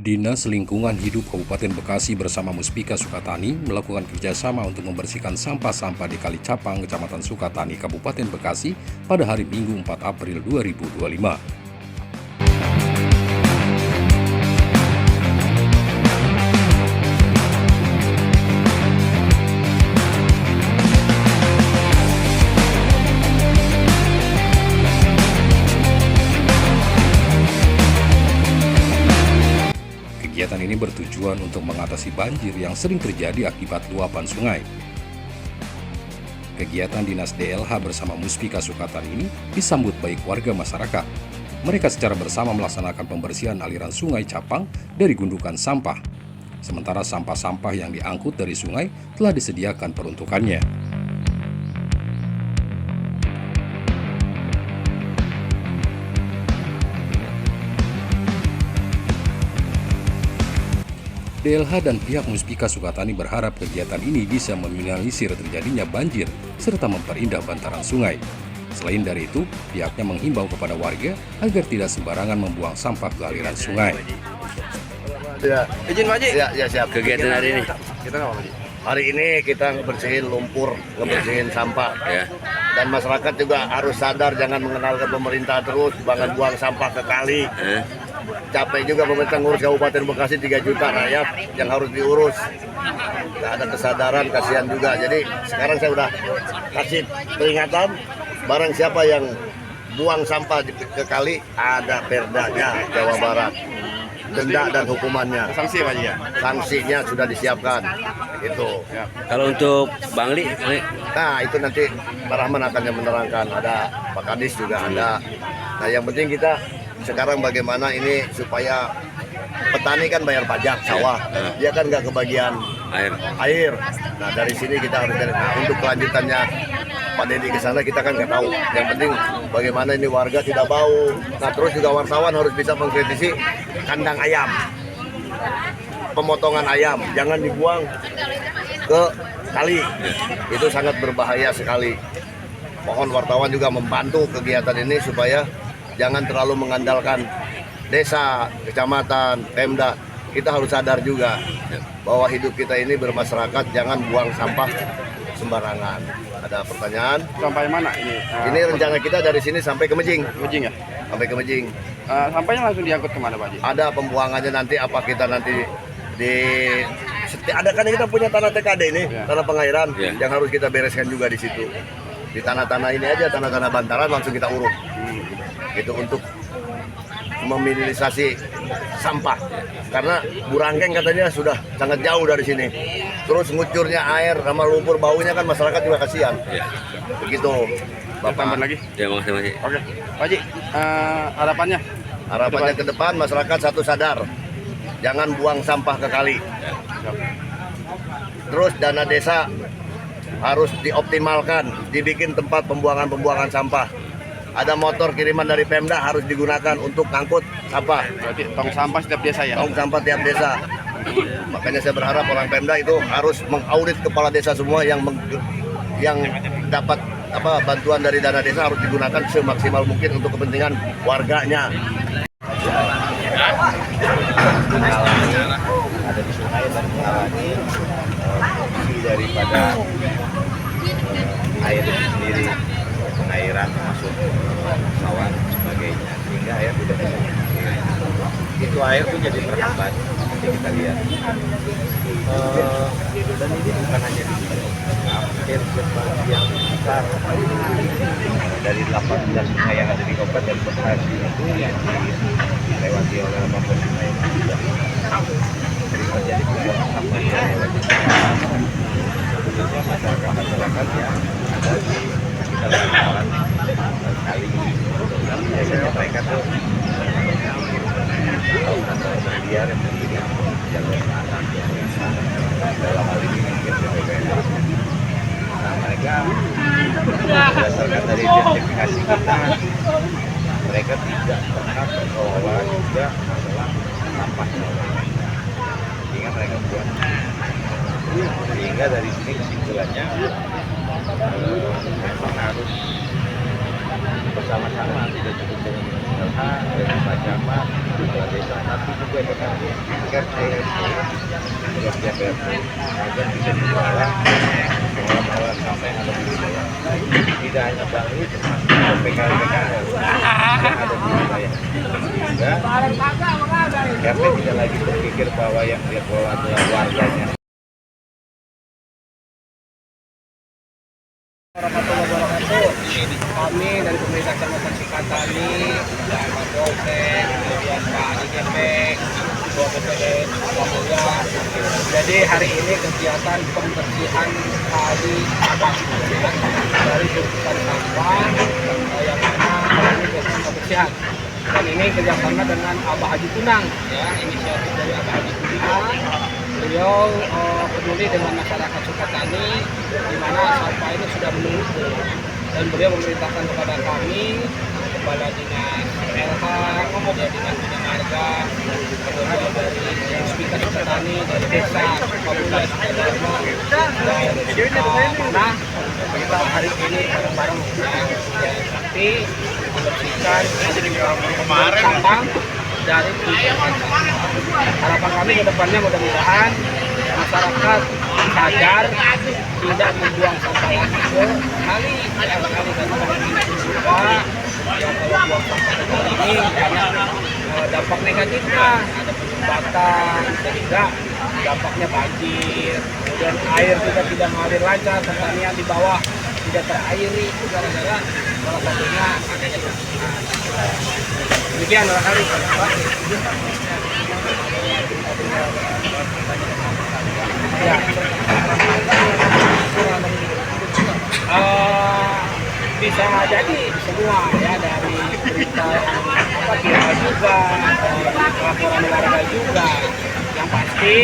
Dinas Lingkungan Hidup Kabupaten Bekasi bersama Muspika Sukatani melakukan kerjasama untuk membersihkan sampah-sampah di Kali Capang, Kecamatan Sukatani, Kabupaten Bekasi pada hari Minggu 4 April 2025. Kegiatan ini bertujuan untuk mengatasi banjir yang sering terjadi akibat luapan sungai. Kegiatan Dinas DLH bersama Muspika Sukatani ini disambut baik warga masyarakat. Mereka secara bersama melaksanakan pembersihan aliran sungai Capang dari gundukan sampah. Sementara sampah-sampah yang diangkut dari sungai telah disediakan peruntukannya. DLH dan pihak Muspika Sukatani berharap kegiatan ini bisa meminimalisir terjadinya banjir serta memperindah bantaran sungai. Selain dari itu, pihaknya menghimbau kepada warga agar tidak sembarangan membuang sampah ke aliran sungai. Ya, Izin Pak Haji. ya siap. Kegiatan hari ini. Kita nggak Pak Haji? Hari ini kita ngebersihin lumpur, ngebersihin sampah. Ya. Dan masyarakat juga harus sadar jangan mengenalkan pemerintah terus, jangan buang sampah ke kali. Capek juga pemerintah ngurus Kabupaten Bekasi 3 juta rakyat yang harus diurus. Nggak ada kesadaran, kasihan juga. Jadi sekarang saya udah kasih peringatan, barang siapa yang buang sampah ke kali ada perdanya Jawa Barat. Denda dan hukumannya. Sanksi Pak Haji ya. Sanksinya sudah disiapkan. Itu. Kalau untuk Bangli, Nah itu nanti Pak Rahman akan yang menerangkan. Ada Pak Kadis juga ada. Nah yang penting kita sekarang bagaimana ini supaya petani kan bayar pajak sawah, dia kan nggak kebagian air. Nah dari sini kita harus untuk kelanjutannya Pak Dedi ke sana kita kan nggak tahu. Yang penting bagaimana ini warga tidak bau. Nah terus juga wartawan harus bisa mengkritisi kandang ayam, pemotongan ayam jangan dibuang ke kali, itu sangat berbahaya sekali. Mohon wartawan juga membantu kegiatan ini supaya jangan terlalu mengandalkan desa, kecamatan, Pemda. Kita harus sadar juga bahwa hidup kita ini bermasyarakat, jangan buang sampah sembarangan. Ada pertanyaan? Sampai mana ini? Ini rencana kita dari sini sampai ke Mejing. Mejing ya? Sampai ke Mejing. Sampainya langsung diangkut kemana Pak Haji? Ada pembuangannya nanti, apa kita nanti di ada kan kita punya tanah TKD ini, tanah pengairan yang harus kita bereskan juga di situ. Di tanah-tanah ini aja, tanah-tanah bantaran langsung kita uruk. Itu untuk meminimalisasi sampah. Karena Burangkeng katanya sudah sangat jauh dari sini. Terus ngucurnya air sama lumpur baunya kan masyarakat juga kasihan. Begitu. Bapak lagi? Ya makasih Pak Haji. Oke. Pak Haji, harapannya? Harapannya ke depan masyarakat satu sadar. Jangan buang sampah ke kali. Terus dana desa harus dioptimalkan, dibikin tempat pembuangan sampah. Ada motor kiriman dari Pemda harus digunakan untuk ngangkut sampah. Berarti tong sampah setiap desa ya? Tong sampah tiap desa. Makanya saya berharap orang Pemda itu harus mengaudit kepala desa semua yang dapat bantuan dari dana desa harus digunakan semaksimal mungkin untuk kepentingan warganya. Ada di sungai dan mengalami fungsi daripada air itu sendiri, pengairan masuk sawah dan sebagainya, sehingga air tidak bisa mengalir. Itu air itu jadi terhambat nanti kita lihat. Dan ini bukan hanya di sini, hampir sebagian besar dari 18 sungai yang ada di Kabupaten Bekasi itu yang dilewati oleh 18 sungai itu juga sering terjadi pembuangan sampah yang melewati. Khususnya masyarakat yang ada di sekitar bantaran kali ini. Biasanya mereka tuh atau berliar yang berdiri jalur anak dalam hal ini mungkin BPPN. Nah mereka berdasarkan dari identifikasi kita, mereka tidak pernah mengelola juga masalah sampah, sehingga mereka buat. Sehingga dari sini kesimpulannya memang harus bersama-sama, tidak cukup dengan LH, dengan Pak Camat, kepala desa, tapi juga juga dengan RT dengan pihak RT agar bisa dikelola pengelola sampah yang ada di wilayah. Tidak hanya Bangli, termasuk PKL-PKL yang ada di wilayah. Sehingga RT tidak lagi berpikir bahwa yang dia kelola adalah warganya. Kami dari pemerintah Kecamatan Cikatani, Pak Polsek, kemudian Pak IGP, Ketua BPS, Kapolda. Jadi hari ini kegiatan pembersihan kali atas dari tumpukan sampah yang mana ini kegiatan pembersihan. Dan ini kerjasama dengan Abah Haji Tunang, ya, inisiatif dari Abah Haji Tunang. Beliau peduli dengan masyarakat Sukatani, di mana sampah ini sudah menumpuk. Dan beliau memerintahkan kepada kami, Kepala Dinas LH, kemudian Dinas Bina Marga, kemudian dari Muspika Sukatani, dari Desa, Kabupaten Sukadarma, dan mana kita hari ini bareng-bareng nanti membersihkan sampah dari tumpukan sampah. Harapan kami ke depannya mudah-mudahan masyarakat sadar tidak membuang sampah lagi ke kali dan kali juga yang kalau buang sampah ke kali ini banyak dampak negatifnya, ada penyumbatan sehingga dampaknya banjir, kemudian air juga tidak mengalir lancar, pertanian di bawah tidak terairi itu gara-gara salah satunya adanya pembersihan. Demikian barangkali Pak. Ya. Bisa jadi semua ya, dari berita viral juga, laporan warga juga. Yang pasti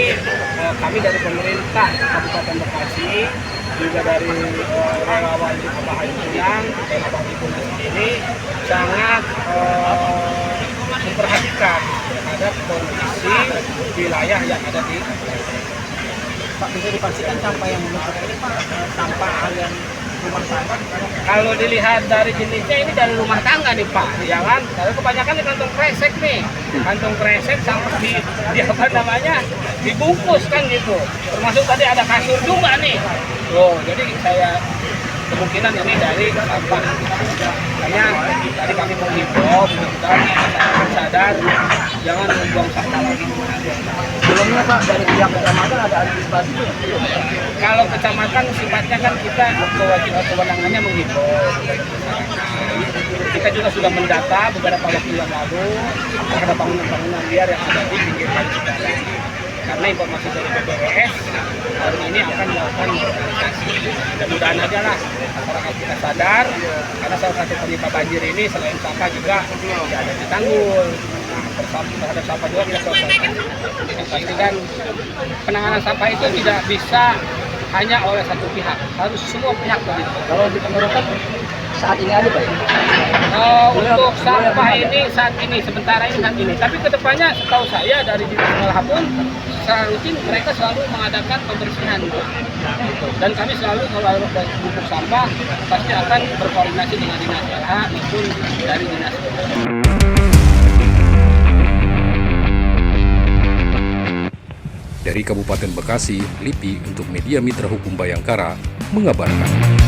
kami dari pemerintah Kabupaten Bekasi juga dari relawan Abah Haji Tunang dan Abah Haji Tunang sendiri sangat memperhatikan terhadap kondisi wilayah yang ada di Pak. Bisa dipastikan sampah yang menumpuk ini Pak, sampah aliran rumah tangga? Kalau dilihat dari jenisnya ini dari rumah tangga nih Pak, ya kan? Kalau kebanyakan di kantong kresek nih, kantong kresek sama di apa namanya, dibungkus kan gitu. Termasuk tadi ada kasur juga nih. Oh, jadi saya kemungkinan ini dari sampah. Makanya tadi kami menghimbau, mudah-mudahan masyarakat sadar jangan membuang sampah lagi. Sebelumnya Pak, dari pihak kecamatan ada antisipasi tuh? Kalau kecamatan sifatnya kan kita kewenangannya menghimbau. Kita juga sudah mendata beberapa waktu yang lalu terhadap bangunan-bangunan liar yang ada di pinggir kali Cikarang. Karena informasi dari BPS hari ini akan melakukan inventarisasi. Mudah-mudahan aja lah masyarakat kita sadar, karena salah satu penyebab banjir ini selain sampah juga tidak ada di tanggul. Terhadap sampah juga kita selesaikan. Yang pasti kan penanganan sampah itu tidak bisa hanya oleh satu pihak, harus semua pihak terlibat. Kalau di pengerukan saat ini ada Pak? Untuk sampah ini saat ini, sementara ini saat ini. Tapi kedepannya setahu saya dari Dinas LH pun secara rutin mereka selalu mengadakan pembersihan. Dan kami selalu kalau ada buku sampah pasti akan berkoordinasi dengan Dinas LH maupun dari Dinas LH. Dari Kabupaten Bekasi, LIPI untuk Media Mitra Hukum Bayangkara mengabarkan.